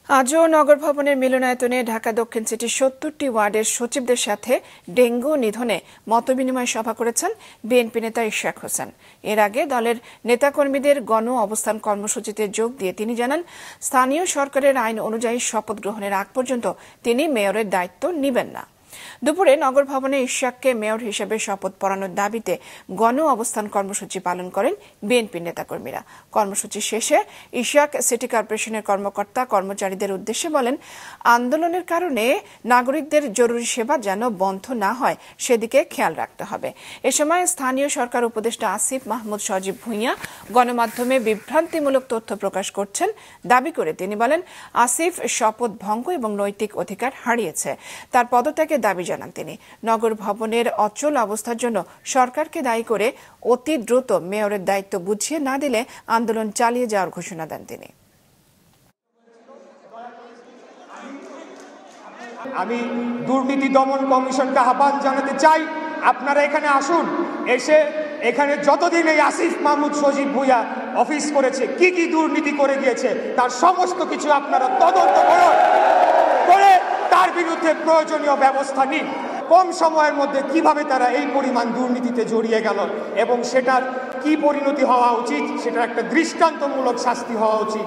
আজও নগর ভবনের মিলনায়তনে ঢাকা দক্ষিণ সিটির ৭০টি ওয়ার্ডের সচিবদের সাথে ডেঙ্গু নিধনে মতবিনিময় সভা করেছেন বিএনপি নেতা ইশরাক হোসেন। এর আগে দলের নেতাকর্মীদের গণ অবস্থান কর্মসূচিতে যোগ দিয়ে তিনি জানান, স্থানীয় সরকারের আইন অনুযায়ী শপথ গ্রহণের আগ পর্যন্ত তিনি মেয়রের দায়িত্ব নেবেন না। দুপুরে নগর ভবনে ইশরাককে মেয়র হিসেবে শপথ পড়ানোর দাবিতে গণ অবস্থান কর্মসূচি পালন করেন বিএনপি নেতাকর্মীরা। কর্মসূচি শেষে ইশরাক সিটি কর্পোরেশনের কর্মকর্তা কর্মচারীদের উদ্দেশ্যে বলেন, আন্দোলনের কারণে নাগরিকদের জরুরি সেবা যেন বন্ধ না হয় সেদিকে খেয়াল রাখতে হবে। এ সময় স্থানীয় সরকার উপদেষ্টা আসিফ মাহমুদ সজীব ভুঁইয়া গণমাধ্যমে বিভ্রান্তিমূলক তথ্য প্রকাশ করছেন দাবি করে তিনি বলেন, আসিফ শপথ ভঙ্গ এবং নৈতিক অধিকার হারিয়েছে। তার পদত্যাগের দাবি জানান তিনি। নগর ভবনের অচল অবস্থার জন্য সরকারকে দায়ী করে অতি দ্রুত মেয়রের দায়িত্ব বুঝিয়ে না দিলে আন্দোলন চালিয়ে যাওয়ার ঘোষণা দেন তিনি। আমি দুর্নীতি দমন কমিশনকে আহ্বান জানাতে চাই, আপনারা এখানে আসুন। এসে এখানে যতদিন এই আসিফ মাহমুদ সজীব ভুঁইয়া অফিস করেছে, কি কি দুর্নীতি করে গিয়েছে তার সমস্ত কিছু আপনারা তদন্ত করে তার বিরুদ্ধে প্রয়োজনীয় ব্যবস্থা নিন। কম সময়ের মধ্যে কিভাবে তারা এই পরিমাণ দুর্নীতিতে জড়িয়ে গেল এবং সেটার কি পরিণতি হওয়া উচিত, সেটার একটা দৃষ্টান্তমূলক শাস্তি হওয়া উচিত।